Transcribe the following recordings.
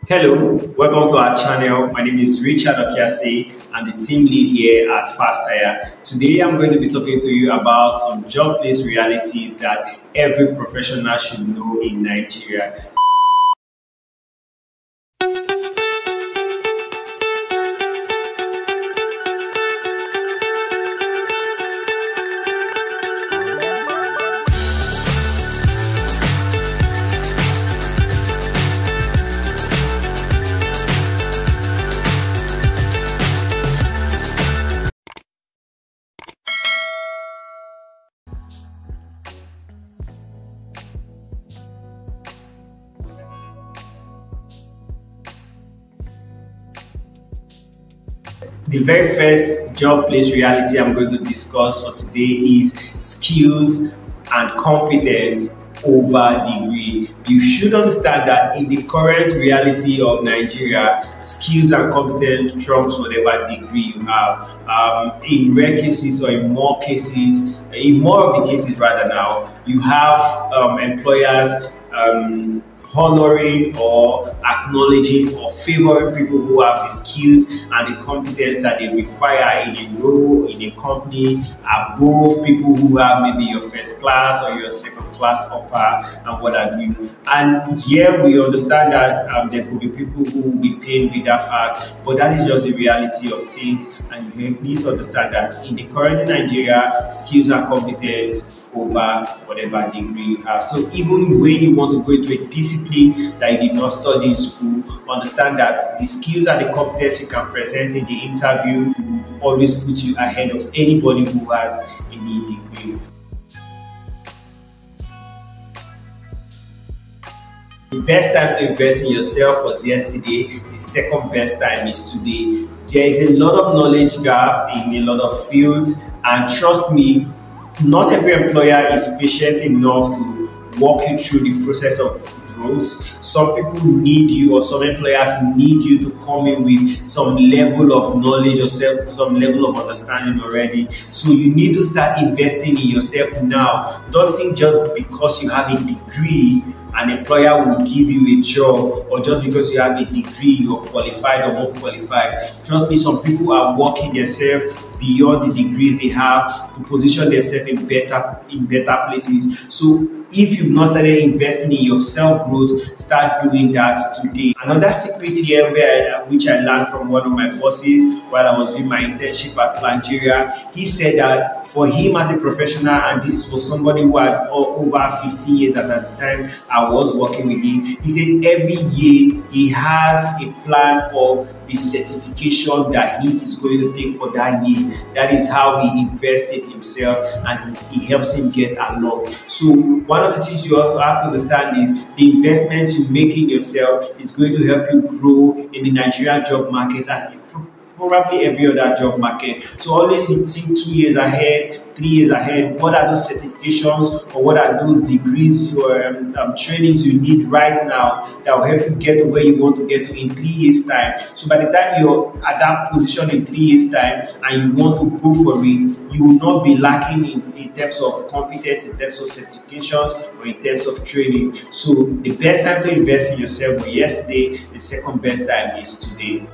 Hello, welcome to our channel. My name is Richard Okiase. I'm the team lead here at Fasthire. Today I'm going to be talking to you about some job place realities that every professional should know in Nigeria. The very first job place reality I'm going to discuss for today is skills and competence over degree. You should understand that in the current reality of Nigeria, skills and competence trumps whatever degree you have. In rare cases or in more of the cases rather now, you have employers honoring or acknowledging or favoring people who have the skills and the competence that they require in a role, in a company, above people who have maybe your first class or your second class upper and what have you. And here we understand that there could be people who will be pained with that fact, but that is just the reality of things, and you need to understand that in the current Nigeria, skills and competence over whatever degree you have. So even when you want to go into a discipline that you did not study in school, understand that the skills and the competence you can present in the interview would always put you ahead of anybody who has any degree. The best time to invest in yourself was yesterday. The second best time is today. There is a lot of knowledge gap in a lot of fields, and trust me, not every employer is patient enough to walk you through the process of growth. Some people need you, or some employers need you to come in with some level of knowledge or some level of understanding already. So you need to start investing in yourself now. Don't think just because you have a degree an employer will give you a job, or just because you have a degree you're qualified or not qualified. Trust me, some people are working themselves beyond the degrees they have to position themselves in better places. So if you've not started investing in your self growth, start doing that today. Another secret here which I learned from one of my bosses while I was doing my internship at Nigeria, he said that for him as a professional, and this was somebody who had over 15 years at the time I was working with him, he said every year he has a plan of the certification that he is going to take for that year. That is how he invests in himself, and he helps him get along. So one of the things you have to understand is the investments you make in yourself is going to help you grow in the Nigerian job market and probably every other job market. So always think 2 years ahead, 3 years ahead. What are those certifications or what are those degrees or trainings you need right now that will help you get to where you want to get to in 3 years' time? So by the time you're at that position in 3 years' time and you want to go for it, you will not be lacking in terms of competence, in terms of certifications, or in terms of training. So the best time to invest in yourself was yesterday. The second best time is today.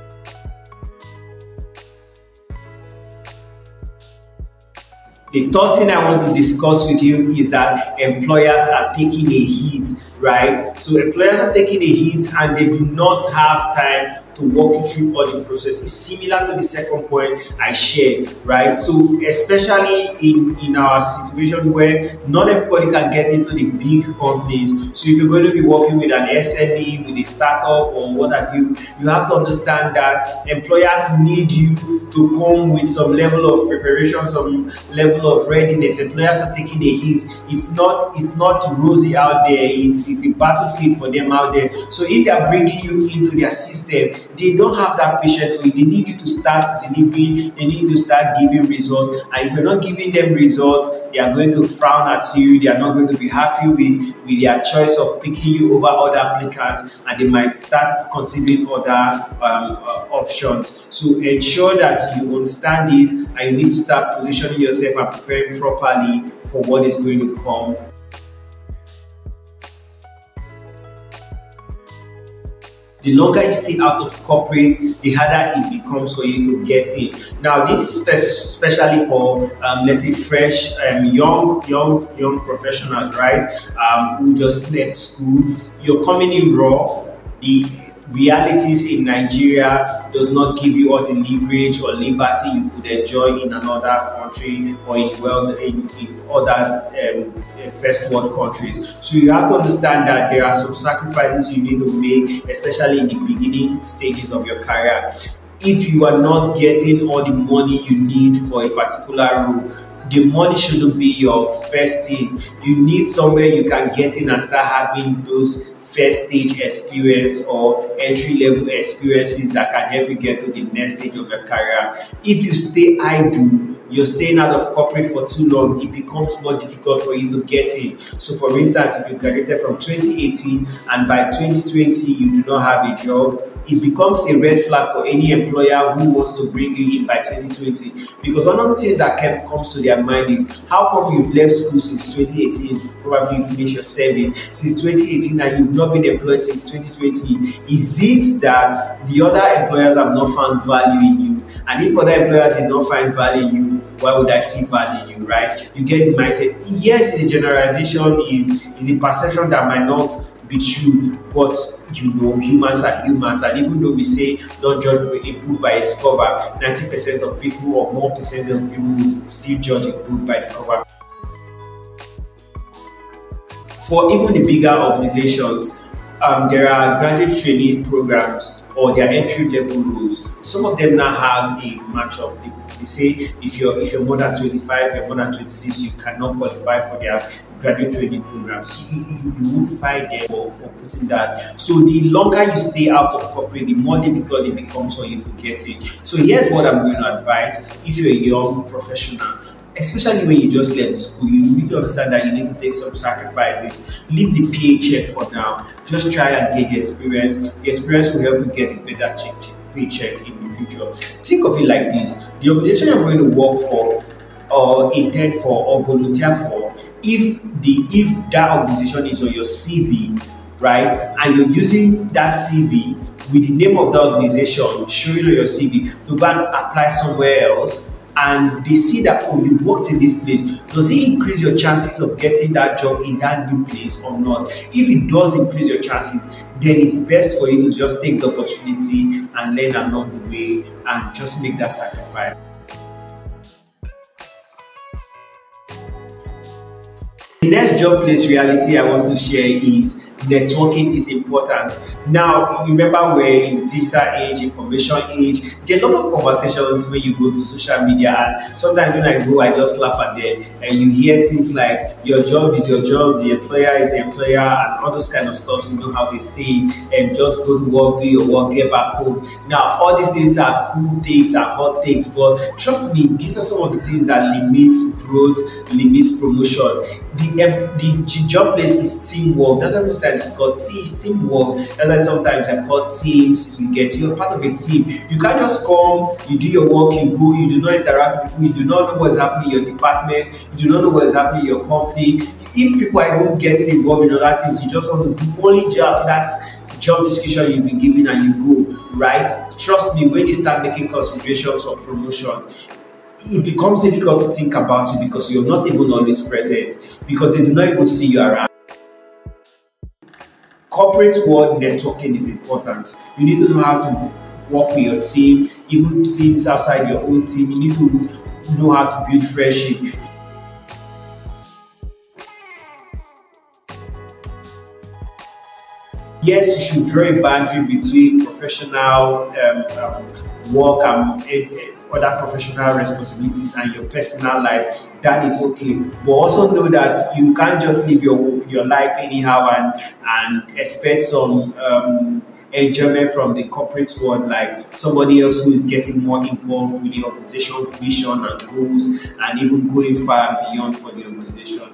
The third thing I want to discuss with you is that employers are taking a hit, right? So employers are taking a hit and they do not have time to walk you through all the processes, similar to the second point I shared, right? So especially in our situation where not everybody can get into the big companies. So if you're going to be working with an SME, with a startup or what have you, you have to understand that employers need you to come with some level of preparation, some level of readiness. Employers are taking a hit. It's not rosy out there. It's a battlefield for them out there. So if they are bringing you into their system, they don't have that patience for you. They need you to start delivering. They need you to start giving results. And if you're not giving them results, they are going to frown at you. They are not going to be happy with their choice of picking you over other applicants, and they might start considering other options. So ensure that you understand this, and you need to start positioning yourself and preparing properly for what is going to come. The longer you stay out of corporate, the harder it becomes for you to get in. Now, this is especially for let's say fresh, young professionals, right? Who just left school. You're coming in raw. The realities in Nigeria does not give you all the leverage or liberty you could enjoy in another country or in other first world countries. So you have to understand that there are some sacrifices you need to make, especially in the beginning stages of your career. If you are not getting all the money you need for a particular role, the money shouldn't be your first thing. You need somewhere you can get in and start having those first stage experience or entry level experiences that can help you get to the next stage of your career. If you stay idle, you're staying out of corporate for too long, it becomes more difficult for you to get in. So for instance, if you graduated from 2018 and by 2020 you do not have a job, it becomes a red flag for any employer who wants to bring you in by 2020. Because one of the things that comes to their mind is, how come you've left school since 2018, probably you finished your survey, since 2018 and you've not been employed since 2020? Is it that the other employers have not found value in you? And if other employers did not find value in you, why would I see value in you, right? You get the mindset. Yes, the generalization is a perception that might not be true, but you know, humans are humans, and even though we say don't judge a book by its cover, 90% of people or more percent of people still judge a book by the cover. For even the bigger organizations, there are graduate training programs or their entry level roles. Some of them now have a matchup. They say if you're more than 25, you're more than 26, you cannot qualify for their graduate training programs. You would fight them for putting that. So the longer you stay out of corporate, the more difficult it becomes for you to get in. So here's what I'm going to advise if you're a young professional. Especially when you just left the school, you need to understand that you need to take some sacrifices. Leave the paycheck for now. Just try and get the experience. The experience will help you get a better paycheck in the future. Think of it like this. The organization you're going to work for or intend for or volunteer for, if that organization is on your CV, right, and you're using that CV with the name of the organization showing on your CV to go and apply somewhere else, and they see that, oh, you've worked in this place, does it increase your chances of getting that job in that new place or not? If it does increase your chances, then it's best for you to just take the opportunity and learn along the way and just make that sacrifice. The next job place reality I want to share is networking is important. Now, remember we're in the digital age, information age. There are a lot of conversations when you go to social media, and sometimes when I go, I just laugh at them, and you hear things like, your job is your job, the employer is the employer, and all those kind of stuff. You know how they say, and just go to work, do your work, get back home. Now, all these things are cool things and hot things, but trust me, these are some of the things that limits growth, limits promotion. The job place is teamwork. That's why most times it's called teamwork. That's why sometimes they're called teams. You're part of a team. You can't just come, you do your work, you go, you do not interact with people, you do not know what's happening in your department, you do not know what's happening in your company. If people are even getting involved in other things, you just want to do only that job description you've been given and you go, right? Trust me, when you start making considerations for promotion, it becomes difficult to think about you because you're not even always present, because they do not even see you around. Corporate world networking is important. You need to know how to work with your team, even teams outside your own team. You need to know how to build friendship. Yes, you should draw a boundary between professional work and other professional responsibilities and your personal life. That is okay, but also know that you can't just live your life anyhow and expect some enjoyment from the corporate world, like somebody else who is getting more involved with the organization's vision and goals and even going far and beyond for the organization.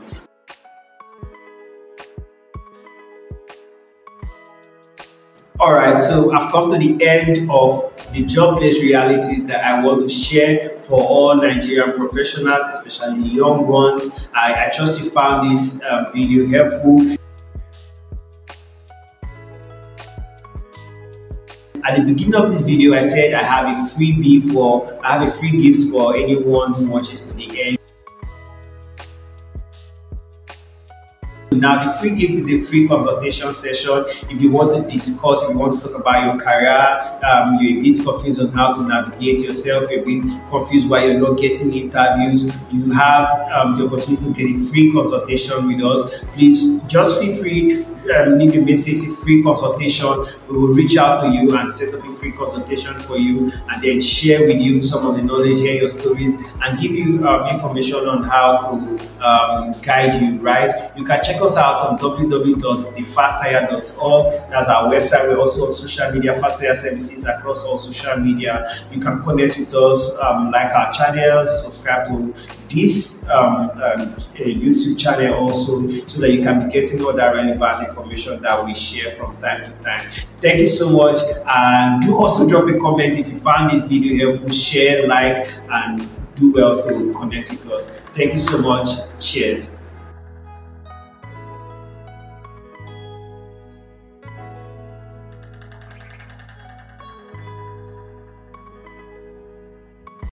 Alright, so I've come to the end of the job place realities that I want to share for all Nigerian professionals, especially young ones. I trust you found this video helpful. At the beginning of this video, I said I have a free gift for anyone who watches to the end. Now, the free gift is a free consultation session. If you want to discuss, if you want to talk about your career, you're a bit confused on how to navigate yourself, you're a bit confused why you're not getting interviews, you have the opportunity to get a free consultation with us. Please just feel free, leave a message, it's a free consultation. We will reach out to you and set up a free consultation for you, and then share with you some of the knowledge, hear your stories, and give you information on how to guide you, right? You can check us out on www.thefasthire.org. That's our website. We're also on social media, Fasthire Services, across all social media. You can connect with us, like our channels, subscribe to this YouTube channel also, so that you can be getting all that relevant information that we share from time to time. Thank you so much, and do also drop a comment if you found this video helpful. Share, like, and do well to connect with us. Thank you so much. Cheers.